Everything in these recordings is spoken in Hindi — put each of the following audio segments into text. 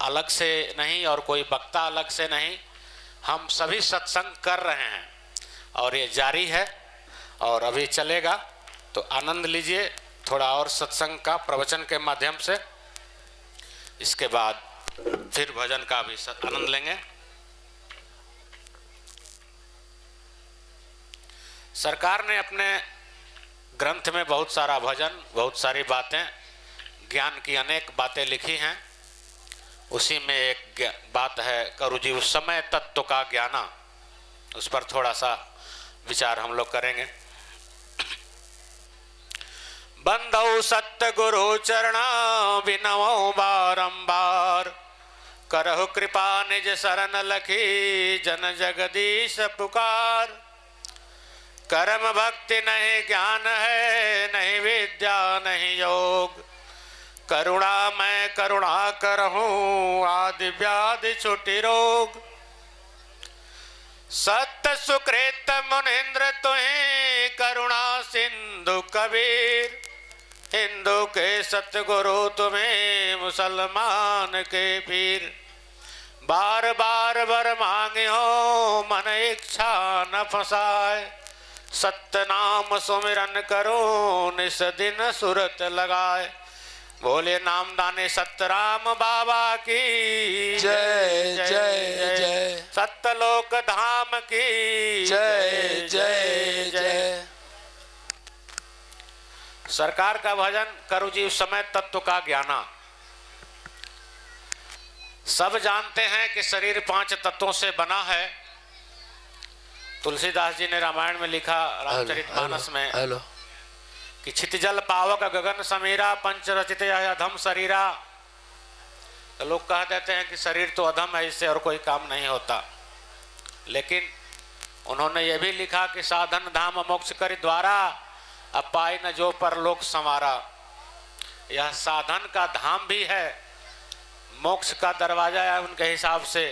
अलग से नहीं और कोई वक्ता अलग से नहीं, हम सभी सत्संग कर रहे हैं और ये जारी है और अभी चलेगा। तो आनंद लीजिए थोड़ा और सत्संग का प्रवचन के माध्यम से, इसके बाद फिर भजन का भी आनंद लेंगे। सरकार ने अपने ग्रंथ में बहुत सारा भजन, बहुत सारी बातें, ज्ञान की अनेक बातें लिखी हैं। उसी में एक बात है करुजीव समय तत्व का ज्ञाना, उस पर थोड़ा सा विचार हम लोग करेंगे। बंधौ सत्य गुरु चरणा विनवौ बारंबार, करहु कृपा निज शरण लखी जन जगदीश पुकार। कर्म भक्ति नहीं ज्ञान है, नहीं विद्या नहीं योग, करुणा मैं करुणा करहूँ आदि व्याधि छुटी रोग। सत्य सुकृत मुनीन्द्र तुहि करुणा सिंधु कबीर, हिंदू के सतगुरु तुम्हें मुसलमान के पीर। बार बार वर मांगे हो मन इच्छा न फसाए, सत्य नाम सुमिरन करो निस दिन सुरत लगाए। बोले नाम दाने सतराम बाबा की जय जय जय, सत्यलोक धाम की जय जय जय। सरकार का भजन करुजीव समय तत्व का ज्ञाना। सब जानते हैं कि शरीर 5 तत्वों से बना है। तुलसीदास जी ने रामायण में लिखा, रामचरितमानस में, कि छित जल पावक गगन समीरा, पंच रचित अधम शरीरा। तो लोग कह देते हैं कि शरीर तो अधम है, इससे और कोई काम नहीं होता। लेकिन उन्होंने ये भी लिखा कि साधन धाम मोक्ष कर द्वारा, अब पाई न जो परलोक संवारा। यह साधन का धाम भी है, मोक्ष का दरवाजा है उनके हिसाब से,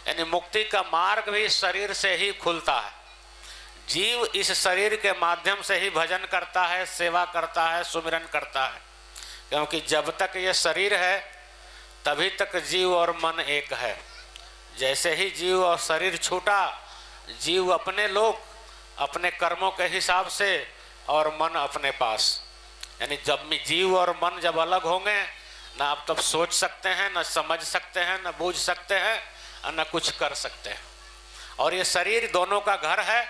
यानी मुक्ति का मार्ग भी शरीर से ही खुलता है। जीव इस शरीर के माध्यम से ही भजन करता है, सेवा करता है, सुमिरन करता है। क्योंकि जब तक ये शरीर है तभी तक जीव और मन एक है। जैसे ही जीव और शरीर छूटा, जीव अपने लोक अपने कर्मों के हिसाब से और मन अपने पास। यानी जब जीव और मन जब अलग होंगे, ना आप तब सोच सकते हैं, न समझ सकते हैं, न बूझ सकते हैं, और न कुछ कर सकते हैं। और ये शरीर दोनों का घर है,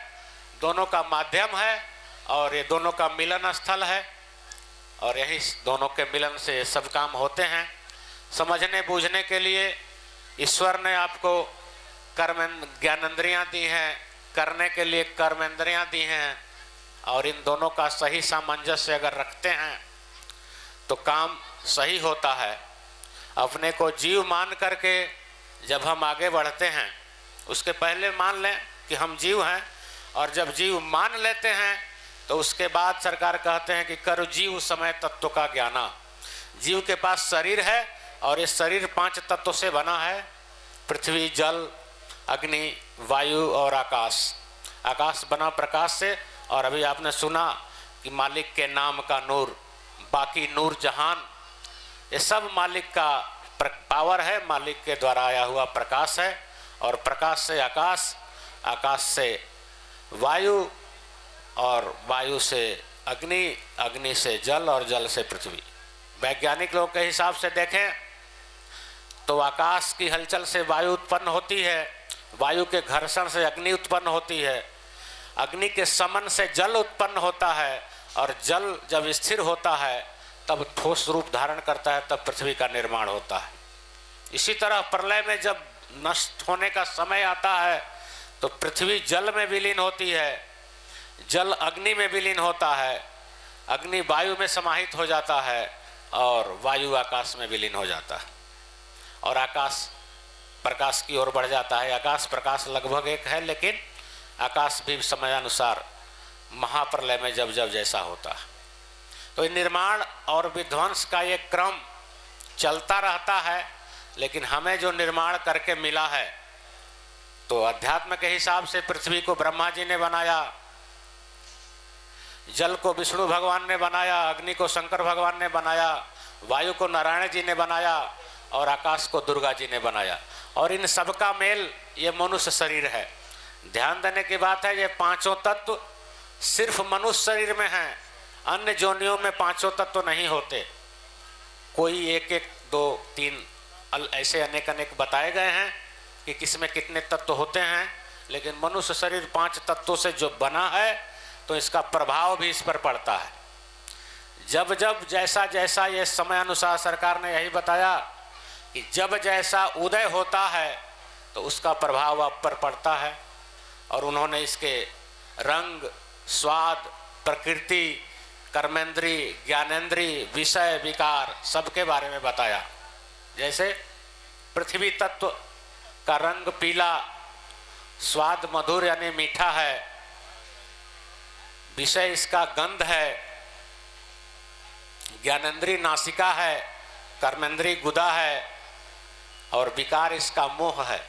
दोनों का माध्यम है, और ये दोनों का मिलन स्थल है। और यही दोनों के मिलन से सब काम होते हैं। समझने बूझने के लिए ईश्वर ने आपको कर्म ज्ञानेंद्रियाँ दी हैं, करने के लिए कर्मेंद्रियाँ दी हैं। और इन दोनों का सही सामंजस्य अगर रखते हैं तो काम सही होता है। अपने को जीव मान करके जब हम आगे बढ़ते हैं, उसके पहले मान लें कि हम जीव हैं, और जब जीव मान लेते हैं तो उसके बाद सरकार कहते हैं कि कर जीव समय तत्व का ज्ञाना। जीव के पास शरीर है और ये शरीर 5 तत्वों से बना है, पृथ्वी, जल, अग्नि, वायु और आकाश। आकाश बना प्रकाश से, और अभी आपने सुना कि मालिक के नाम का नूर, बाकी नूर जहान, ये सब मालिक का पावर है, मालिक के द्वारा आया हुआ प्रकाश है। और प्रकाश से आकाश, आकाश से वायु, और वायु से अग्नि, अग्नि से जल, और जल से पृथ्वी। वैज्ञानिक लोगों के हिसाब से देखें तो आकाश की हलचल से वायु उत्पन्न होती है, वायु के घर्षण से अग्नि उत्पन्न होती है, अग्नि के समन से जल उत्पन्न होता है, और जल जब स्थिर होता है तब ठोस रूप धारण करता है, तब पृथ्वी का निर्माण होता है। इसी तरह प्रलय में जब नष्ट होने का समय आता है तो पृथ्वी जल में विलीन होती है, जल अग्नि में विलीन होता है, अग्नि वायु में समाहित हो जाता है, और वायु आकाश में विलीन हो जाता है, और आकाश प्रकाश की ओर बढ़ जाता है। आकाश प्रकाश लगभग एक है, लेकिन आकाश भी समयानुसार महाप्रलय में जब जब जैसा होता है। तो निर्माण और विध्वंस का ये क्रम चलता रहता है। लेकिन हमें जो निर्माण करके मिला है, तो अध्यात्म के हिसाब से पृथ्वी को ब्रह्मा जी ने बनाया, जल को विष्णु भगवान ने बनाया, अग्नि को शंकर भगवान ने बनाया, वायु को नारायण जी ने बनाया, और आकाश को दुर्गा जी ने बनाया, और इन सबका मेल ये मनुष्य शरीर है। ध्यान देने की बात है, ये पांचों तत्व सिर्फ मनुष्य शरीर में हैं, अन्य जोनियों में पांचों तत्व नहीं होते। कोई एक एक दो तीन ऐसे अनेक अनेक बताए गए हैं कि किसमें कितने तत्व होते हैं, लेकिन मनुष्य शरीर 5 तत्वों से जो बना है, तो इसका प्रभाव भी इस पर पड़ता है। जब जब जैसा जैसा ये समय अनुसार सरकार ने यही बताया कि जब जैसा उदय होता है तो उसका प्रभाव आप पर पड़ता है, और उन्होंने इसके रंग, स्वाद, प्रकृति, कर्मेंद्री, ज्ञानेंद्री, विषय, विकार सबके बारे में बताया। जैसे पृथ्वी तत्व का रंग पीला, स्वाद मधुर यानी मीठा है, विषय इसका गंध है, ज्ञानेंद्री नासिका है, कर्मेंद्री गुदा है, और विकार इसका मोह है।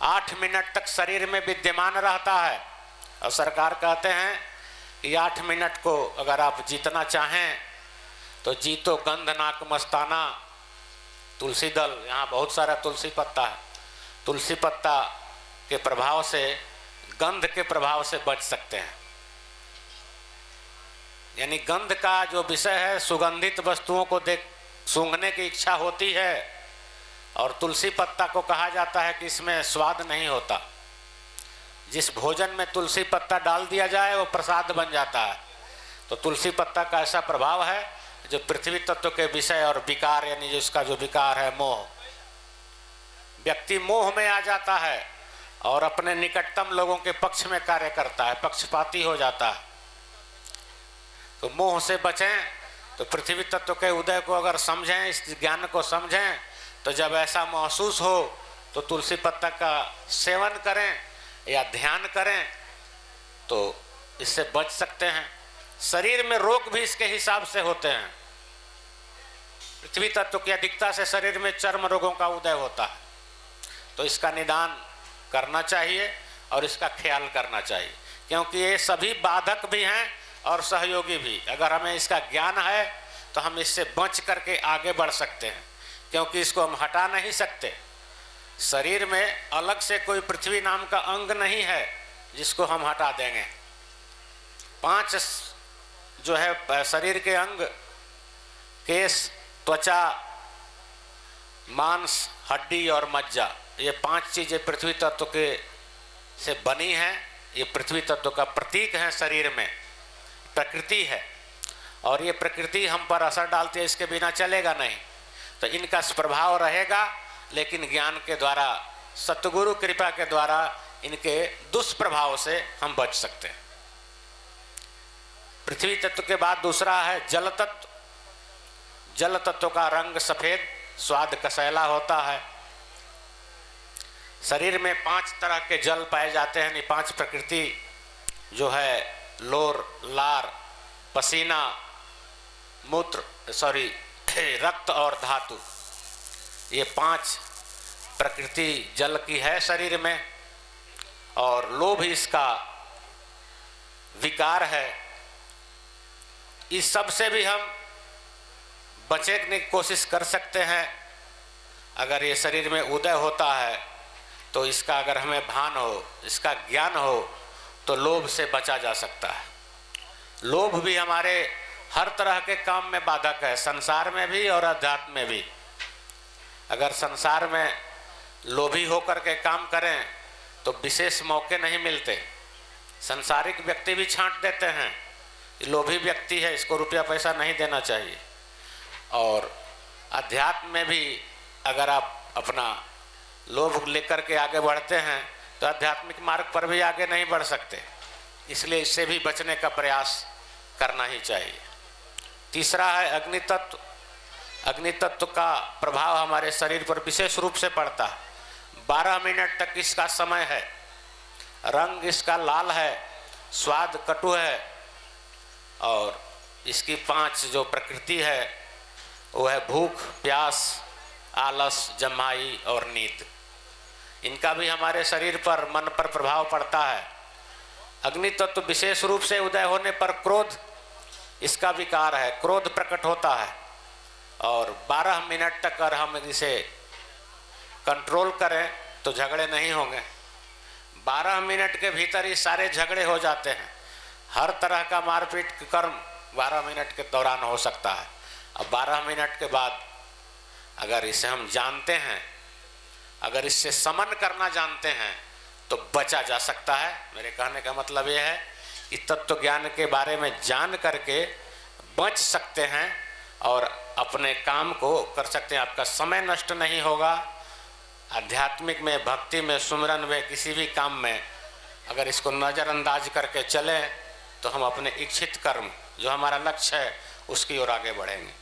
8 मिनट तक शरीर में विद्यमान रहता है, और सरकार कहते हैं कि 8 मिनट को अगर आप जीतना चाहें तो जीतो गंध नाक मस्ताना तुलसी दल। यहाँ बहुत सारा तुलसी पत्ता है, तुलसी पत्ता के प्रभाव से, गंध के प्रभाव से बच सकते हैं। यानी गंध का जो विषय है, सुगंधित वस्तुओं को देख सूंघने की इच्छा होती है, और तुलसी पत्ता को कहा जाता है कि इसमें स्वाद नहीं होता। जिस भोजन में तुलसी पत्ता डाल दिया जाए वो प्रसाद बन जाता है। तो तुलसी पत्ता का ऐसा प्रभाव है जो पृथ्वी तत्व के विषय और विकार, यानी जिसका जो विकार है मोह, व्यक्ति मोह में आ जाता है और अपने निकटतम लोगों के पक्ष में कार्य करता है, पक्षपाती हो जाता है। तो मोह से बचें, तो पृथ्वी तत्व के उदय को अगर समझें, इस ज्ञान को समझें, तो जब ऐसा महसूस हो तो तुलसी पत्ता का सेवन करें या ध्यान करें, तो इससे बच सकते हैं। शरीर में रोग भी इसके हिसाब से होते हैं। पृथ्वी तत्व की अधिकता से शरीर में चर्म रोगों का उदय होता है, तो इसका निदान करना चाहिए और इसका ख्याल करना चाहिए, क्योंकि ये सभी बाधक भी हैं और सहयोगी भी। अगर हमें इसका ज्ञान है तो हम इससे बच करके आगे बढ़ सकते हैं, क्योंकि इसको हम हटा नहीं सकते। शरीर में अलग से कोई पृथ्वी नाम का अंग नहीं है जिसको हम हटा देंगे। 5 जो है शरीर के अंग, केश, त्वचा, मांस, हड्डी और मज्जा, ये 5 चीजें पृथ्वी तत्व के से बनी हैं। ये पृथ्वी तत्व का प्रतीक है, शरीर में प्रकृति है, और ये प्रकृति हम पर असर डालती है, इसके बिना चलेगा नहीं। तो इनका प्रभाव रहेगा, लेकिन ज्ञान के द्वारा, सतगुरु कृपा के द्वारा इनके दुष्प्रभाव से हम बच सकते हैं। पृथ्वी तत्व के बाद दूसरा है जल तत्व। जल तत्व का रंग सफेद, स्वाद कसैला होता है। शरीर में 5 तरह के जल पाए जाते हैं, 5 प्रकृति जो है लोर, लार, पसीना, मूत्र, रक्त और धातु, ये 5 प्रकृति जल की है शरीर में। और लोभ इसका विकार है। इस सब से भी हम बचने की कोशिश कर सकते हैं। अगर ये शरीर में उदय होता है तो इसका अगर हमें भान हो, इसका ज्ञान हो, तो लोभ से बचा जा सकता है। लोभ भी हमारे हर तरह के काम में बाधक है, संसार में भी और अध्यात्म में भी। अगर संसार में लोभी होकर के काम करें तो विशेष मौके नहीं मिलते। संसारिक व्यक्ति भी छांट देते हैं, लोभी व्यक्ति है, इसको रुपया पैसा नहीं देना चाहिए। और अध्यात्म में भी अगर आप अपना लोभ लेकर के आगे बढ़ते हैं तो आध्यात्मिक मार्ग पर भी आगे नहीं बढ़ सकते। इसलिए इससे भी बचने का प्रयास करना ही चाहिए। तीसरा है अग्नि तत्व। अग्नि तत्व का प्रभाव हमारे शरीर पर विशेष रूप से पड़ता है। 12 मिनट तक इसका समय है। रंग इसका लाल है, स्वाद कटु है, और इसकी 5 जो प्रकृति है वो है भूख, प्यास, आलस, जम्हाई और नींद। इनका भी हमारे शरीर पर, मन पर प्रभाव पड़ता है। अग्नि तत्व विशेष रूप से उदय होने पर क्रोध इसका विकार है, क्रोध प्रकट होता है। और 12 मिनट तक अगर हम इसे कंट्रोल करें तो झगड़े नहीं होंगे। 12 मिनट के भीतर ही सारे झगड़े हो जाते हैं। हर तरह का मारपीट कर्म 12 मिनट के दौरान हो सकता है। अब 12 मिनट के बाद अगर इसे हम जानते हैं, अगर इससे समन करना जानते हैं तो बचा जा सकता है। मेरे कहने का मतलब ये है कि तत्व ज्ञान के बारे में जान करके बच सकते हैं और अपने काम को कर सकते हैं। आपका समय नष्ट नहीं होगा। आध्यात्मिक में, भक्ति में, सुमिरन में, किसी भी काम में अगर इसको नज़रअंदाज करके चलें तो हम अपने इच्छित कर्म, जो हमारा लक्ष्य है, उसकी ओर आगे बढ़ेंगे।